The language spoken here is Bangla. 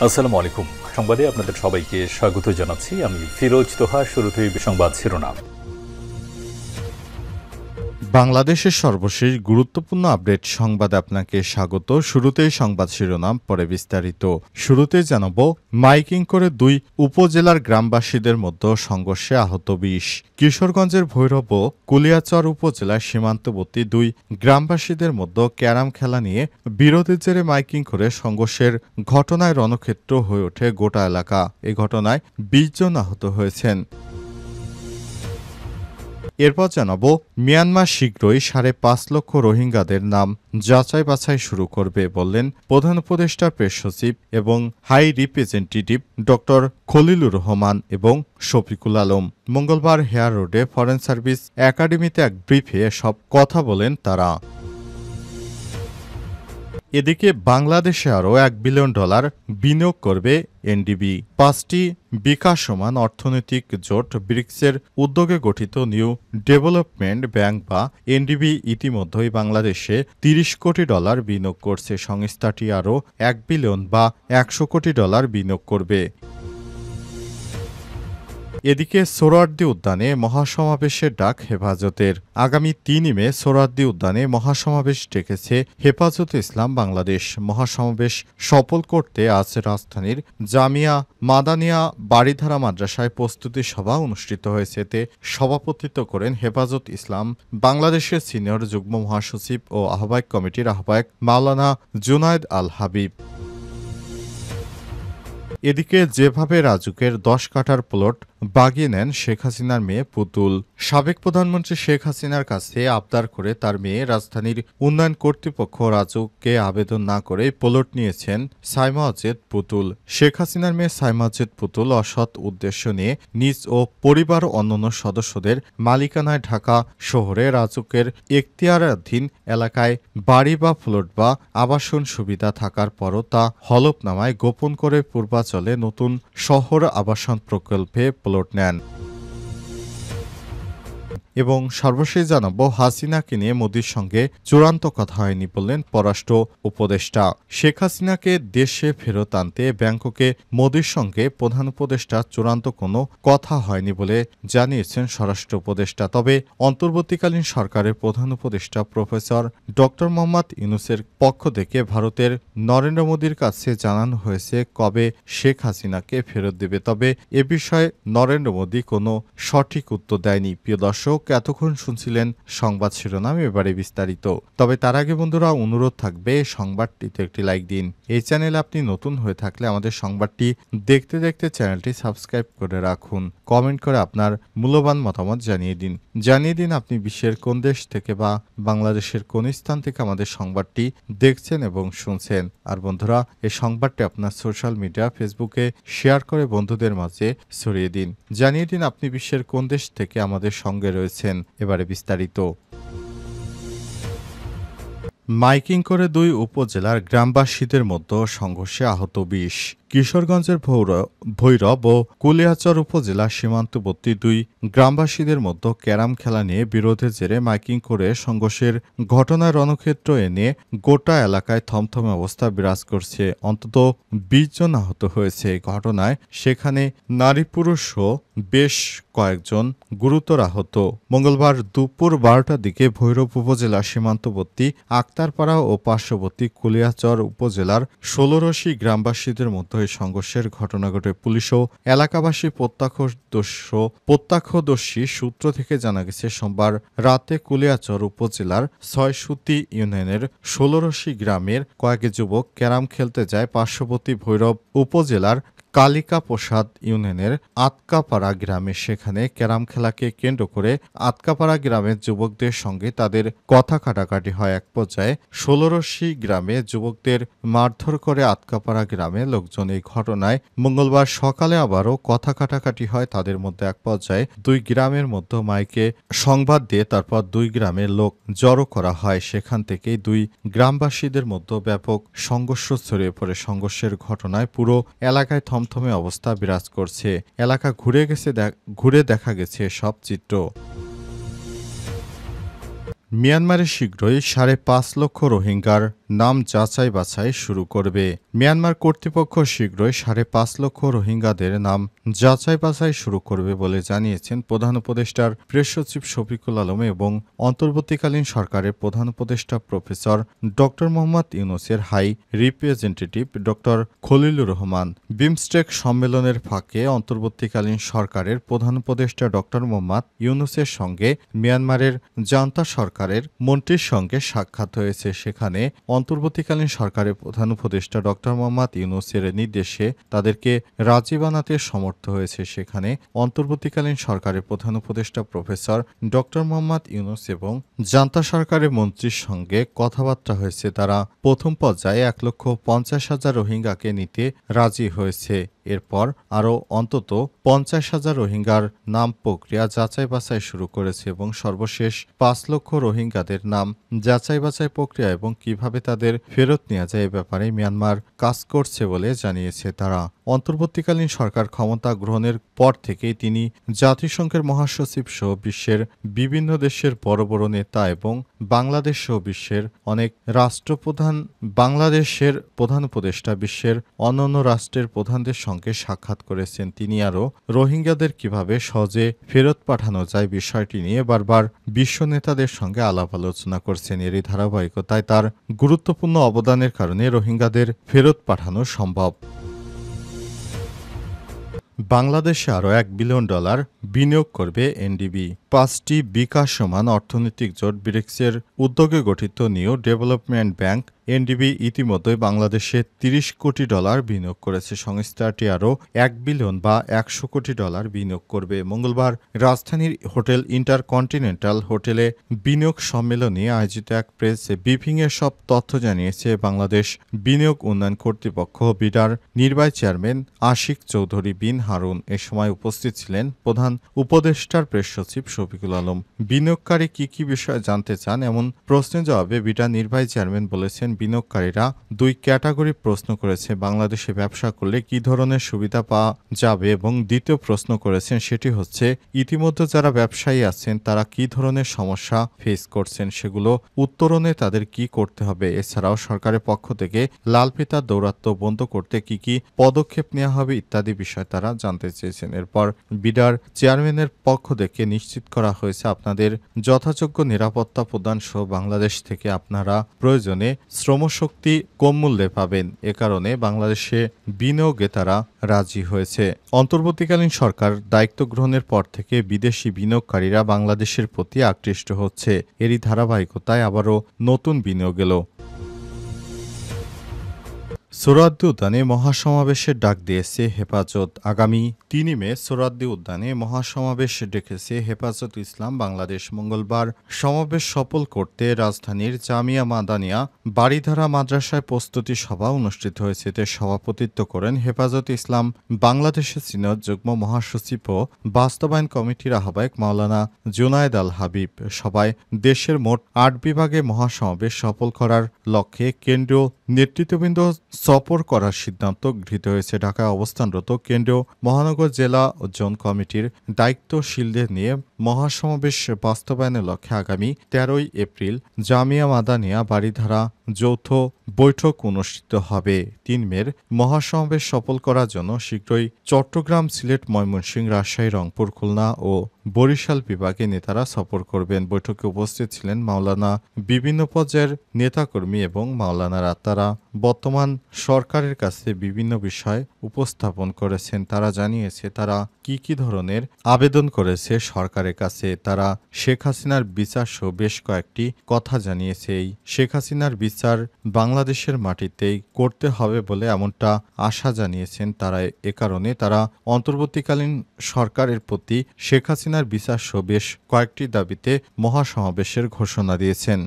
আসসালামু আলাইকুম। সংবাদে আপনাদের সবাইকে স্বাগত জানাচ্ছি। আমি ফিরোজ তোহা। শুরুতেই সংবাদ শিরোনাম। বাংলাদেশের সর্বশেষ গুরুত্বপূর্ণ আপডেট সংবাদে আপনাকে স্বাগত। শুরুতেই সংবাদ শিরোনাম, পরে বিস্তারিত। শুরুতে জানাব, মাইকিং করে দুই উপজেলার গ্রামবাসীদের মধ্যে সংঘর্ষে আহত ২০। কিশোরগঞ্জের ভৈরব ও কুলিয়াচর উপজেলার সীমান্তবর্তী দুই গ্রামবাসীদের মধ্যে ক্যারাম খেলা নিয়ে বিরোধের জেরে মাইকিং করে সংঘর্ষের ঘটনায় রণক্ষেত্র হয়ে ওঠে গোটা এলাকা। এ ঘটনায় ২০ জন আহত হয়েছেন। এরপর জানাবো, মিয়ানমার শীঘ্রই ৫.৫ লক্ষ রোহিঙ্গাদের নাম যাচাই বাছাই শুরু করবে বললেন প্রধান উপদেষ্টা, প্রেস সচিব এবং হাই রিপ্রেজেন্টেটিভ ড খলিলুর রহমান এবং শফিকুল আলম। মঙ্গলবার হেয়ার রোডে ফরেন সার্ভিস একাডেমিতে এক ব্রিফে সব কথা বলেন তারা। এদিকে বাংলাদেশে আরও $1 বিলিয়ন বিনিয়োগ করবে এনডিবি। ৫টি বিকাশমান অর্থনৈতিক জোট ব্রিক্সের উদ্যোগে গঠিত নিউ ডেভেলপমেন্ট ব্যাংক বা এনডিবি ইতিমধ্যেই বাংলাদেশে $30 কোটি বিনিয়োগ করছে। সংস্থাটি আরও $1 বিলিয়ন বা $100 কোটি বিনিয়োগ করবে। এদিকে সোহরাওয়ার্দী উদ্যানে মহাসমাবেশের ডাক হেফাজতের। আগামী ৩ মে সোহরাওয়ার্দী উদ্যানে মহাসমাবেশ ডেকেছে হেফাজতে ইসলাম বাংলাদেশ। মহাসমাবেশ সফল করতে আজ রাজধানীর জামিয়া মাদানিয়া বাড়িধারা মাদ্রাসায় প্রস্তুতি সভা অনুষ্ঠিত হয়েছে। এতে সভাপতিত্ব করেন হেফাজত ইসলাম বাংলাদেশের সিনিয়র যুগ্ম মহাসচিব ও আহ্বায়ক কমিটির আহ্বায়ক মাওলানা জুনায়েদ আল হাবিব। এদিকে যেভাবে রাজুকের ১০ কাঠার প্লট বাগিয়ে নেন শেখ হাসিনার মেয়ে পুতুল। সাবেক প্রধানমন্ত্রী শেখ হাসিনার কাছে আবদার করে তার মেয়ে রাজধানীর উন্নয়ন কর্তৃপক্ষ রাজুককে আবেদন না করে প্লট নিয়েছেন সাইমা ওয়াজেদ পুতুল। শেখ হাসিনার মেয়ে সাইমা ওয়াজেদ পুতুল অসৎ উদ্দেশ্য নিয়ে নিজ ও পরিবার অন্যান্য সদস্যদের মালিকানায় ঢাকা শহরে রাজুকের এখতিয়ারাধীন এলাকায় বাড়ি বা প্লট বা আবাসন সুবিধা থাকার পরও তা হলফনামায় গোপন করে পূর্বাচলে নতুন শহর আবাসন প্রকল্পে প্লট নেন। এবং সর্বশেষ জানাবো, হাসিনাকে নিয়ে মোদির সঙ্গে চূড়ান্ত কথা হয়নি বললেন পররাষ্ট্র উপদেষ্টা। শেখ হাসিনাকে দেশে ফেরত আনতে ব্যাংককে মোদির সঙ্গে প্রধান উপদেষ্টা চূড়ান্ত কোনো কথা হয়নি বলে জানিয়েছেন স্বরাষ্ট্র উপদেষ্টা। তবে অন্তর্বর্তীকালীন সরকারের প্রধান উপদেষ্টা প্রফেসর ড মোহাম্মদ ইউনূসের পক্ষ থেকে ভারতের নরেন্দ্র মোদির কাছে জানানো হয়েছে কবে শেখ হাসিনাকে ফেরত দেবে। তবে এ বিষয়ে নরেন্দ্র মোদি কোনো সঠিক উত্তর দেয়নি। প্রিয় দর্শক, এতক্ষণ শুনছিলেন সংবাদ শিরোনাম, এবারে বিস্তারিত। তবে তার আগে বন্ধুরা, অনুরোধ থাকবে সংবাদটিতে একটি লাইক দিন। এই চ্যানেলে আপনি নতুন হয়ে থাকলে আমাদের সংবাদটি দেখতে দেখতে চ্যানেলটি সাবস্ক্রাইব করে রাখুন। কমেন্ট করে আপনার মূল্যবান মতামত জানিয়ে দিন আপনি বিশ্বের কোন দেশ থেকে বা বাংলাদেশের কোন স্থান থেকে আমাদের সংবাদটি দেখছেন এবং শুনছেন। আর বন্ধুরা, এই সংবাদটি আপনার সোশ্যাল মিডিয়া ফেসবুকে শেয়ার করে বন্ধুদের মাঝে ছড়িয়ে দিন। জানিয়ে দিন আপনি বিশ্বের কোন দেশ থেকে আমাদের সঙ্গে রয়েছেন। এবারে বিস্তারিত। মাইকিং করে দুই উপজেলার গ্রামবাসীদের মধ্যে সংঘর্ষে আহত ২০। কিশোরগঞ্জের ভৈরব ও কুলিয়াচর উপজেলার সীমান্তবর্তী দুই গ্রামবাসীদের মধ্যে ক্যারাম খেলা নিয়ে বিরোধের জেরে মাইকিং করে সংঘর্ষের ঘটনায় রণক্ষেত্র এনে গোটা এলাকায় থমথমে অবস্থা বিরাজ করছে। অন্তত ২০ জন আহত হয়েছে। ঘটনায় সেখানে নারী পুরুষও বেশ কয়েকজন গুরুতর আহত। মঙ্গলবার দুপুর ১২টার দিকে ভৈরব উপজেলার সীমান্তবর্তী আক্তারপাড়া ও পার্শ্ববর্তী কুলিয়াচর উপজেলার ১৬রশি গ্রামবাসীদের মধ্যে সংঘর্ষের ঘটনা ঘটে। পুলিশ ও এলাকাবাসী প্রত্যক্ষদর্শী সূত্র থেকে জানা গেছে, সোমবার রাতে কুলিয়াচর উপজেলার ৬সুতি ইউনিয়নের ১৬রশি গ্রামের কয়েক যুবক ক্যারাম খেলতে যায় পার্শ্ববর্তী ভৈরব উপজেলার কালিকা প্রসাদ ইউনিয়নের আতকাপাড়া গ্রামে। সেখানে ক্যারাম খেলাকে কেন্দ্র করে আতকাপাড়া গ্রামের যুবকদের সঙ্গে তাদের কথা কাটাকাটি হয়। এক পর্যায়ে ১৬রশি গ্রামে যুবকদের মারধর করে আতকাপাড়া গ্রামের লোকজন। এই ঘটনায় মঙ্গলবার সকালে আবারও কথা কাটাকাটি হয় তাদের মধ্যে। এক পর্যায়ে দুই গ্রামের মধ্যে মাইকে সংবাদ দিয়ে তারপর দুই গ্রামের লোক জড়ো করা হয়। সেখান থেকেই দুই গ্রামবাসীদের মধ্যে ব্যাপক সংঘর্ষ ছড়িয়ে পড়ে। সংঘর্ষের ঘটনায় পুরো এলাকায় থমথমে অবস্থা বিরাজ করছে। এলাকা ঘুরে দেখা গেছে সব চিত্র। মিয়ানমারে শীঘ্রই ৫.৫ লক্ষ রোহিঙ্গার নাম যাচাই বাছাই শুরু করবে। মিয়ানমার কর্তৃপক্ষ শীঘ্রই ৫.৫ লক্ষ রোহিঙ্গাদের নাম যাচাই বাছাই শুরু করবে বলে জানিয়েছেন প্রধান উপদেষ্টার প্রেস সচিব শফিকুল আলম এবং অন্তর্বর্তীকালীন সরকারের প্রধান উপদেষ্টা প্রফেসর ড মোহাম্মদ ইউনূসের হাই রিপ্রেজেন্টেটিভ ড খলিলুর রহমান। বিমস্টেক সম্মেলনের ফাঁকে অন্তর্বর্তীকালীন সরকারের প্রধান উপদেষ্টা ড মোহাম্মদ ইউনূসের সঙ্গে মিয়ানমারের জান্তা সরকারের মন্ত্রীর সঙ্গে সাক্ষাৎ হয়েছে। সেখানে অন্তর্বর্তীকালীন সরকারের প্রধান উপদেষ্টা ড মোহাম্মদ ইউনূসের নির্দেশে তাদেরকে রাজি বানাতে সমর্থ হয়েছে। সেখানে অন্তর্বর্তীকালীন সরকারের প্রধান উপদেষ্টা প্রফেসর ড মোহাম্মদ ইউনূস এবং জান্তা সরকারের মন্ত্রীর সঙ্গে কথাবার্তা হয়েছে। তারা প্রথম পর্যায়ে ১,৫০,০০০ রোহিঙ্গাকে নিতে রাজি হয়েছে। এরপর আরও অন্তত ৫০,০০০ রোহিঙ্গার নাম প্রক্রিয়া যাচাই বাছাই শুরু করেছে এবং সর্বশেষ ৫ লক্ষ রোহিঙ্গাদের নাম যাচাই বাছাই প্রক্রিয়া এবং কিভাবে তাদের ফেরত নেওয়া যায় এ ব্যাপারে মিয়ানমার কাজ করছে বলে জানিয়েছে তারা। অন্তর্বর্তীকালীন সরকার ক্ষমতা গ্রহণের পর থেকেই তিনি জাতিসংঘের মহাসচিব সহ বিশ্বের বিভিন্ন দেশের বড় বড় নেতা এবং বাংলাদেশ সহ বিশ্বের অনেক রাষ্ট্রপ্রধান, বাংলাদেশের প্রধান উপদেষ্টা, বিশ্বের অন্যান্য রাষ্ট্রের প্রধানদের সঙ্গে সাক্ষাৎ করেছেন। তিনি আরও রোহিঙ্গাদের কিভাবে সহজে ফেরত পাঠানো যায় বিষয়টি নিয়ে বারবার বিশ্ব নেতাদের সঙ্গে আলাপ আলোচনা করছেন। এরই ধারাবাহিকতায় তার গুরুত্বপূর্ণ অবদানের কারণে রোহিঙ্গাদের ফেরত পাঠানো সম্ভব। বাংলাদেশে আরও $1 বিলিয়ন বিনিয়োগ করবে এনডিবি। ৫টি বিকাশমান অর্থনৈতিক জোট ব্রিক্সের উদ্যোগে গঠিত নিউ ডেভেলপমেন্ট ব্যাংক এনডিবি ইতিমধ্যেই বাংলাদেশে $৩০ কোটি বিনিয়োগ করেছে। সংস্থাটি আরও $1 বিলিয়ন বা $100 কোটি বিনিয়োগ করবে। মঙ্গলবার রাজধানীর হোটেল ইন্টারকন্টিনেন্টাল হোটেলে বিনিয়োগ সম্মেলনে আয়োজিত এক প্রেস ব্রিফিংয়ে সব তথ্য জানিয়েছে বাংলাদেশ বিনিয়োগ উন্নয়ন কর্তৃপক্ষ বিডার নির্বাহী চেয়ারম্যান আশিক চৌধুরী বিন হারুন। এ সময় উপস্থিত ছিলেন প্রধান উপদেষ্টার প্রেস সচিব শফিকুল আলম। বিনিয়োগকারী কি বিষয় জানতে চান এমন প্রশ্নের জবাবে বিডার নির্বাহী চেয়ারম্যান বলেছেন, বিনিয়োগকারীরা 2 ক্যাটাগরি প্রশ্ন করেছে, বাংলাদেশে ব্যবসা করলে কি ধরনের সুবিধা পাওয়া যাবে, এবং দ্বিতীয় প্রশ্ন করেছেন সেটি হচ্ছে ইতিমধ্যে যারা ব্যবসায়ী আছেন তারা কি ধরনের সমস্যা ফেস করছেন, সেগুলো উত্তরণে তাদের কি করতে হবে। এছাড়াও সরকারের পক্ষ থেকে লাল ফিতার দৌরাত্ম্য বন্ধ করতে কি পদক্ষেপ নেওয়া হবে ইত্যাদি বিষয় তারা জানতে চেয়েছেন। এরপর বিডার চেয়ারম্যানের পক্ষ থেকে নিশ্চিত করা হয়েছে, আপনাদের যথাযোগ্য নিরাপত্তা প্রদান সহ বাংলাদেশ থেকে আপনারা প্রয়োজনে শ্রমশক্তি কম মূল্যে পাবেন। এ কারণে বাংলাদেশে বিনিয়োগে তারা রাজি হয়েছে। অন্তর্বর্তীকালীন সরকার দায়িত্ব গ্রহণের পর থেকে বিদেশি বিনিয়োগকারীরা বাংলাদেশের প্রতি আকৃষ্ট হচ্ছে। এরই ধারাবাহিকতায় আবারও নতুন বিনিয়োগ এলো। সোহরাওয়ার্দী উদ্যানে মহাসমাবেশের ডাক দিয়েছে হেফাজত। আগামী ৩ মে সোহরাওয়ার্দী উদ্যানে মহাসমাবেশ ডেকেছে হেফাজত ইসলাম বাংলাদেশ। মঙ্গলবার সমাবেশ সফল করতে রাজধানীর জামিয়া মাদানিয়া বাড়িধারা মাদ্রাসায় প্রস্তুতি সভা অনুষ্ঠিত হয়েছে। এতে সভাপতিত্ব করেন হেফাজত ইসলাম বাংলাদেশের সিনিয়র যুগ্ম মহাসচিব ও বাস্তবায়ন কমিটির আহ্বায়ক মাওলানা জুনায়েদ আল হাবিব। সভায় দেশের মোট ৮ বিভাগে মহাসমাবেশ সফল করার লক্ষ্যে কেন্দ্রীয় নেতৃত্ববৃন্দ সফর করার সিদ্ধান্ত গৃহীত হয়েছে। ঢাকায় অবস্থানরত কেন্দ্রীয় মহানগর জেলা ও জোন কমিটির দায়িত্বশীলদের নিয়ে মহাসমাবেশ বাস্তবায়নের লক্ষ্যে আগামী ১৩ এপ্রিল জামিয়া মাদানিয়া বাড়িধারা যৌথ বৈঠক অনুষ্ঠিত হবে। ৩ মের মহাসমাবেশ সফল করার জন্য শীঘ্রই চট্টগ্রাম, সিলেট, ময়মনসিংহ, রাজশাহী, রংপুর, খুলনা ও বরিশাল বিভাগে নেতারা সফর করবেন। বৈঠকে উপস্থিত ছিলেন মাওলানা, বিভিন্ন পর্যায়ের নেতাকর্মী এবং মাওলানারা। তারা বর্তমান সরকারের কাছে বিভিন্ন বিষয় উপস্থাপন করেছেন। তারা জানিয়েছে তারা কি ধরনের আবেদন করেছে সরকারের কাছে। তারা শেখ হাসিনার বিচার সহ বেশ কয়েকটি কথা জানিয়েছে। এই শেখ হাসিনার বিচার বাংলাদেশের মাটিতেই করতে হবে বলে এমনটা আশা জানিয়েছেন তারা। এ কারণে তারা অন্তর্বর্তীকালীন সরকারের প্রতি শেখ হাসিনার বিচার সহ বেশ কয়েকটি দাবিতে মহাসমাবেশের ঘোষণা দিয়েছেন।